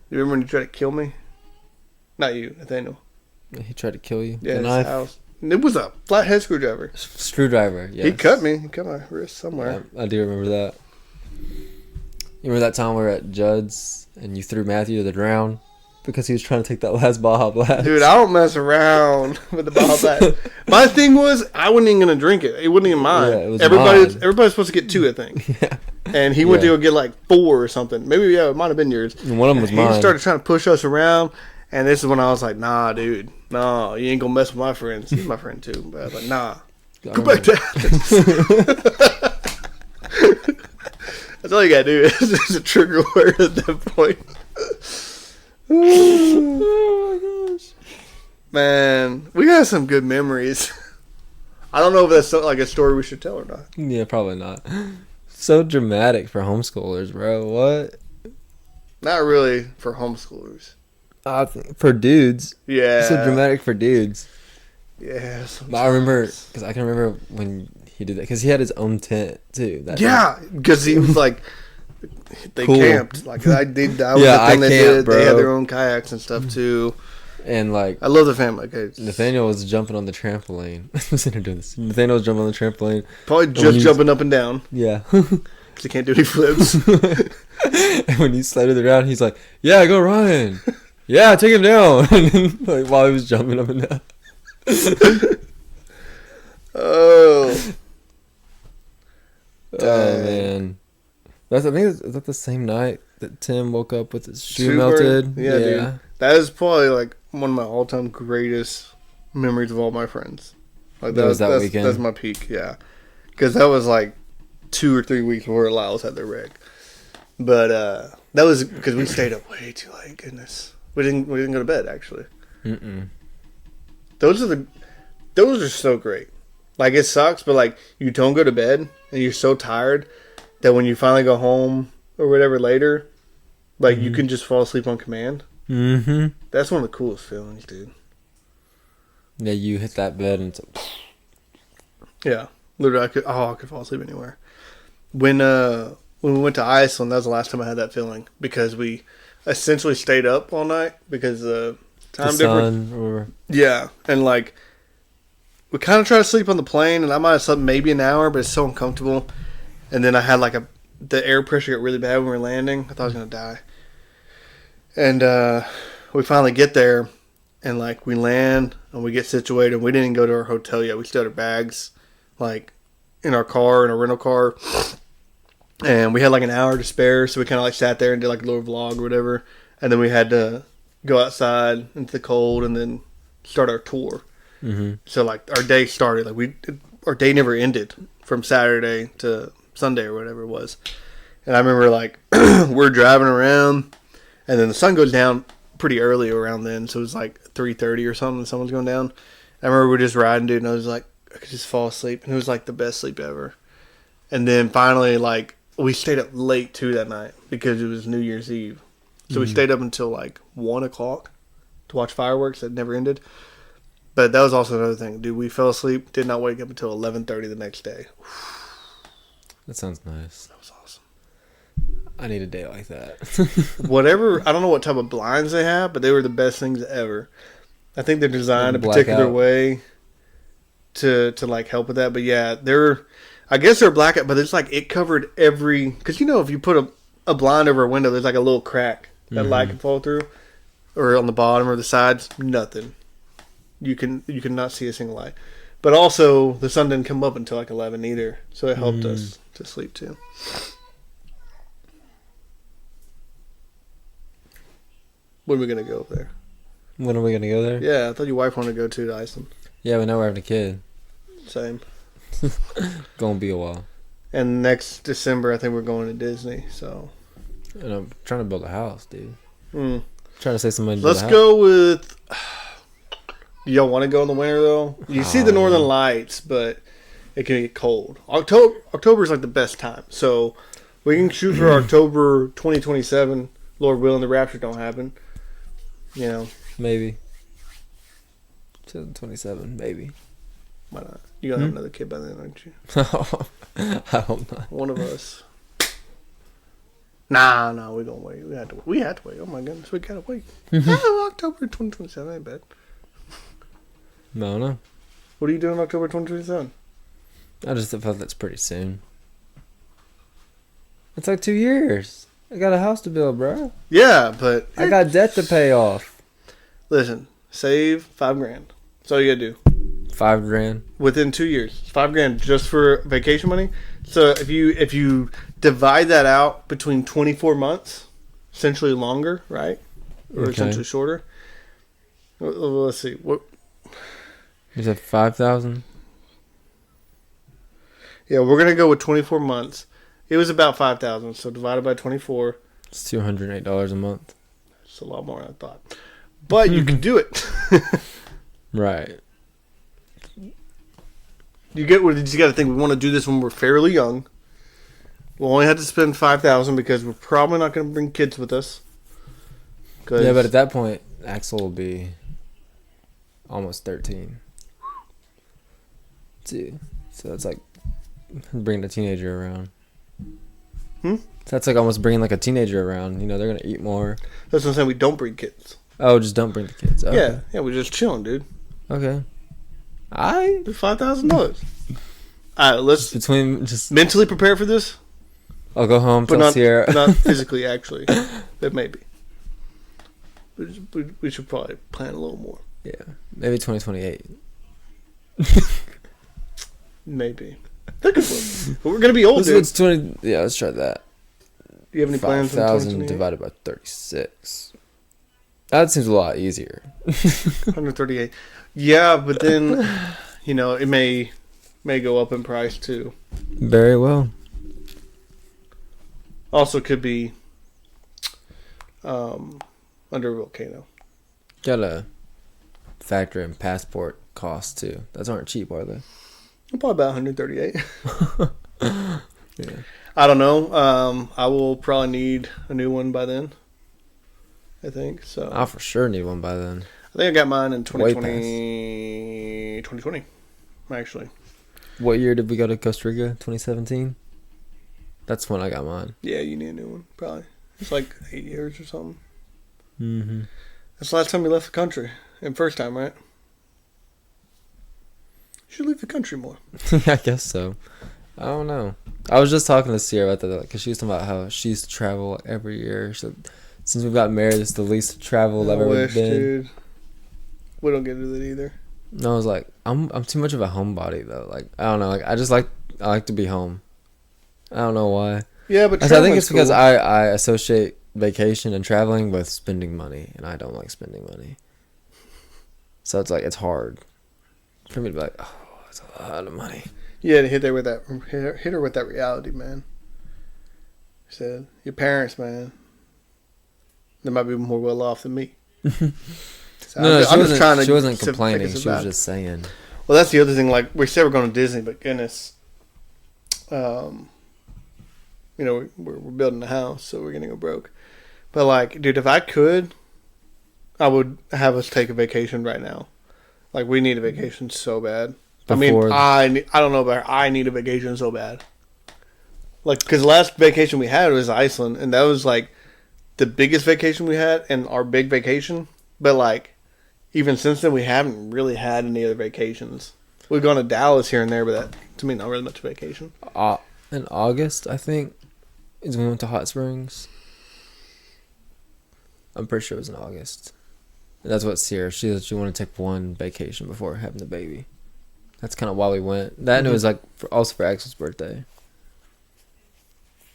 You remember when you tried to kill me? Not you, Nathaniel.
He tried to kill you.
Yeah, his house. It was a flathead screwdriver.
Screwdriver, yes.
He cut me. He cut my wrist somewhere.
Yeah, I do remember that. You remember that time we were at Judd's and you threw Matthew to the drown because he was trying to take that last Baja Blast?
Dude, I don't mess around with the Baja Blast. My thing was, I wasn't even going to drink it. It wasn't even mine. Yeah, it was everybody's supposed to get 2, I think. Yeah. And he went to go get like 4 or something. Maybe, it might have been yours.
And one of them was mine.
He started trying to push us around. And this is when I was like, nah, dude. No, you ain't going to mess with my friends. He's my friend, too. But I was like, nah. Go back to Athens. That's all you got to do. It's just a trigger word at that point. Oh, my gosh. Man, we got some good memories. I don't know if that's like a story we should tell or not.
Yeah, probably not. So dramatic for homeschoolers, bro. What?
Not really for homeschoolers.
For dudes.
Yeah.
So dramatic for dudes.
Yeah.
But I remember, because I can remember when he did that, because he had his own tent, too.
Yeah, because he was like, they
cool.
camped. Like, I was the thing they did. Bro. They had their own kayaks and stuff, too.
And like
I love the family. Okay.
Nathaniel was jumping on the trampoline. I'm sitting here doing this. Nathaniel was jumping on the trampoline.
Probably just jumping up and down.
Yeah.
Because he can't do any flips.
And when he slid around, he's like, "Yeah, go Ryan. Yeah, take him down." And then, like while he was jumping up and down.
Oh.
Oh man. I think is that the same night that Tim woke up with his shoe
Shoe
melted?
burn? Yeah, dude. That is probably like one of my all-time greatest memories of all my friends. Like
That was that weekend?
That's my peak, yeah. Because that was like 2 or 3 weeks before Lyles had their wreck. But that was because we stayed up way too late. Goodness, we didn't go to bed actually. Those are so great. Like it sucks, but like you don't go to bed and you're so tired that when you finally go home or whatever later, like you can just fall asleep on command.
Mm-hmm.
That's one of the coolest feelings, dude.
Yeah, you hit that bed and it's
Yeah, literally, I could fall asleep anywhere. When we went to Iceland, that was the last time I had that feeling because we essentially stayed up all night because time difference. Yeah, and like we kind of tried to sleep on the plane, and I might have slept maybe an hour, but it's so uncomfortable. And then I had like the air pressure got really bad when we were landing. I thought I was gonna die. And we finally get there, and like we land and we get situated. We didn't even go to our hotel yet. We still had our bags, like in our car, in our rental car, and we had like an hour to spare. So we kind of like sat there and did like a little vlog or whatever. And then we had to go outside into the cold and then start our tour.
Mm-hmm.
So like our day started our day never ended from Saturday to Sunday or whatever it was. And I remember like we're driving around, and then the sun goes down pretty early around then, so it was like 3:30 or something. The sun was going down. I remember we were just riding, dude, and I was like, I could just fall asleep, and it was like the best sleep ever. And then finally, like we stayed up late too that night because it was New Year's Eve, so we stayed up until like 1 o'clock to watch fireworks that never ended. But that was also another thing, dude. We fell asleep, did not wake up until 11:30 the next day.
That sounds nice.
That was awesome.
I need a day like that.
Whatever, I don't know what type of blinds they have, but they were the best things ever. I think they're designed a particular way to like help with that. But yeah, I guess they're blackout, but it's like it covered every, because you know if you put a blind over a window, there's like a little crack that light can fall through, or on the bottom or the sides, nothing. You can not see a single light. But also, the sun didn't come up until like 11 either, so it helped us to sleep too. When are we going to go up there?
When are we going to go there?
Yeah, I thought your wife wanted to go to Iceland.
Yeah, but now we're having a kid.
Same.
Gonna be a while.
And next December, I think we're going to Disney, so.
And I'm trying to build a house, dude.
Trying
to save some money to
Let's
build a house.
go with... Y'all want to go in the winter, though? You see the northern lights, but it can get cold. October is like the best time. So we can shoot for October 2027. Lord willing, the rapture don't happen. You know.
Maybe. 2027, maybe.
Why not? You're going to have another kid by then, aren't you?
I hope not.
One of us. Nah, we're going to wait. We had to wait. Oh, my goodness. We got to wait. October 2027 ain't bad.
No.
What are you doing in October 2027?
I just felt that's pretty soon. It's like 2 years. I got a house to build, bro.
Yeah, but...
I got debt to pay off.
Listen, save $5,000. That's all you got to do.
$5,000?
Within 2 years. $5,000 just for vacation money. So if you divide that out between 24 months, essentially longer, right? Or essentially shorter. Well, let's see. What...
You said 5,000?
Yeah, we're going to go with 24 months. It was about 5,000, so divided by 24.
It's $208 a month.
It's a lot more than I thought. But you can do it.
Right.
You got to think we want to do this when we're fairly young. We'll only have to spend $5,000 because we're probably not going to bring kids with us.
Yeah, but at that point, Axel will be almost 13. Dude. So it's like bringing a teenager around. So that's like almost bringing like a teenager around. You know, they're going to eat more.
That's what I'm saying. We don't bring kids.
Oh, just don't bring the kids. Okay.
Yeah, yeah, we're just chilling, dude.
Okay. I
It's $5,000. All right, let's
between just.
mentally prepare for this,
I'll go home.
but
Tell Sierra.
not physically. Actually, but maybe. We should probably plan a little more.
Yeah, maybe 2028.
Maybe. That could work. But we're gonna be old, dude.
It's 20. Yeah, let's try that.
Do you have any plans in
5,000
2028?
divided by 36. That seems a lot easier.
138. Yeah, but then, it may go up in price too.
Very well.
Also, could be under a volcano.
Gotta factor in passport costs too. Those aren't cheap, are they?
Probably about 138.
Yeah.
I don't know. I will probably need a new one by then. I think so.
I'll for sure need one by then.
I think I got mine in
Way
2020, actually.
What year did we go to Costa Rica? 2017? That's when I got mine.
Yeah, you need a new one, probably. It's like 8 years or something.
Mm-hmm.
That's the last time you left the country. And first time, right? You should leave the country more.
I guess so. I don't know. I was just talking to Sierra about that because she was talking about how she used to travel every year. She said, since we've got married, it's the least travel I've ever been.
Dude. We don't get to that either.
And I was like, I'm too much of a homebody though. Like I don't know. Like I like to be home. I don't know why.
Yeah, but
I think it's
cool.
because I associate vacation and traveling with spending money, and I don't like spending money. So it's like it's hard for me to be like, oh, that's a lot of money.
Yeah, to hit her with that reality, man. She said, your parents, man, they might be more well off than me. So
she wasn't complaining. She was just saying.
Well, that's the other thing. Like we said, we're going to Disney, but goodness, we're building a house, so we're gonna go broke. But like, dude, if I could, I would have us take a vacation right now. Like we need a vacation so bad. I don't know about her. I need a vacation so bad. Like, because the last vacation we had was Iceland, and that was like the biggest vacation we had and our big vacation. But like, even since then, we haven't really had any other vacations. We've gone to Dallas here and there, but that, to me, not really much vacation.
In August, I think, is when we went to Hot Springs. I'm pretty sure it was in August. And that's what Sierra, she wanted to take one vacation before having the baby. That's kind of why we went. That and it was like also for Axel's birthday.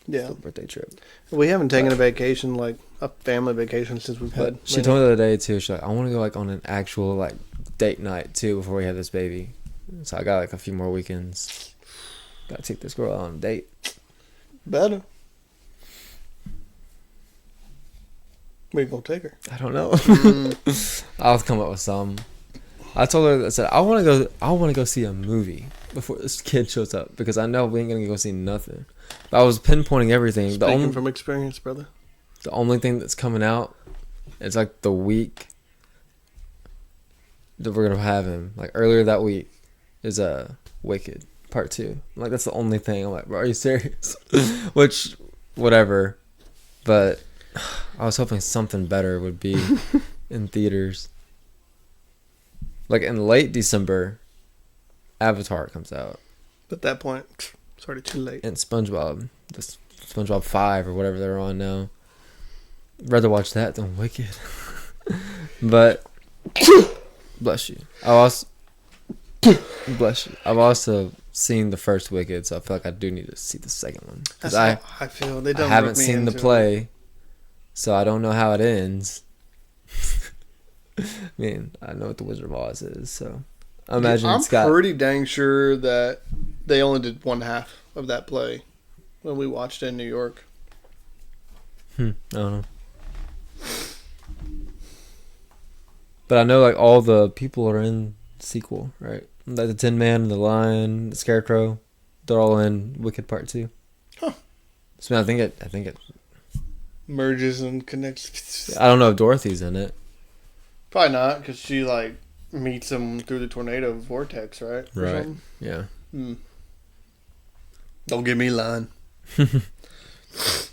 Yeah.
Birthday trip.
We haven't taken a vacation, like a family vacation, since we've had.
She told me the other day too. She's like, I want to go like on an actual like date night too before we have this baby. So I got like a few more weekends. Gotta take this girl out on a date.
Better. Where you gonna take her?
I don't know. I'll come up with some. I told her, I said, I want to go see a movie before this kid shows up because I know we ain't gonna go see nothing. But I was pinpointing everything.
Speaking from experience, brother.
The only thing that's coming out, it's like the week that we're gonna have him. Like earlier that week is Wicked Part 2. I'm like, that's the only thing. I'm like, bro, are you serious? Which, whatever. But I was hoping something better would be in theaters. Like in late December, Avatar comes out.
At that point, it's already too late.
And SpongeBob, the SpongeBob 5 or whatever they're on now. I'd rather watch that than Wicked. But bless you. Bless you. I've also seen the first Wicked, so I feel like I do need to see the second one.
That's how I feel.
I haven't seen the play, so I don't know how it ends. I mean, I know what the Wizard of Oz is, so I imagine
I'm
it's got.
pretty dang sure that they only did one half of that play when we watched it in New York.
I don't know. But I know like all the people are in the sequel, right? Like the Tin Man, the Lion, the Scarecrow, they're all in Wicked Part 2.
Huh.
So I think it
merges and connects.
I don't know if Dorothy's in it.
Probably not, because she like meets him through the tornado vortex, right?
Right. Yeah.
Don't give me line.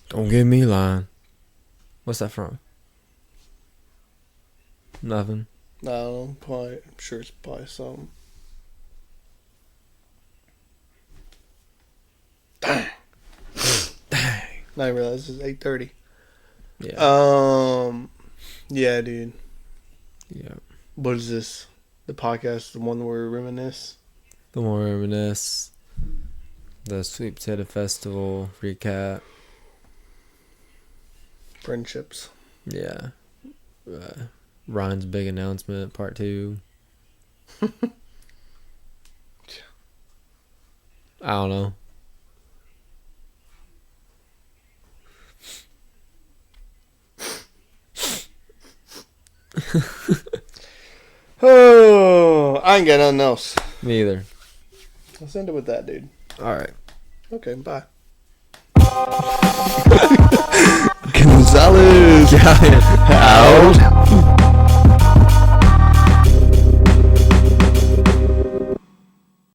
Don't give me line. What's that from? Nothing.
I don't know. Probably, I'm sure it's probably something. Dang. Now I realize it's 8:30.
Yeah.
Yeah, dude.
Yeah.
What is this? The podcast, the one where we reminisce?
The more reminisce. The Sweet Potato Festival recap.
Friendships.
Yeah. Ryan's big announcement, part 2. I don't know.
Oh, I ain't got nothing else.
Me either.
Let's end it with that, dude.
Alright.
Okay, bye. Gonzalez Galyean out.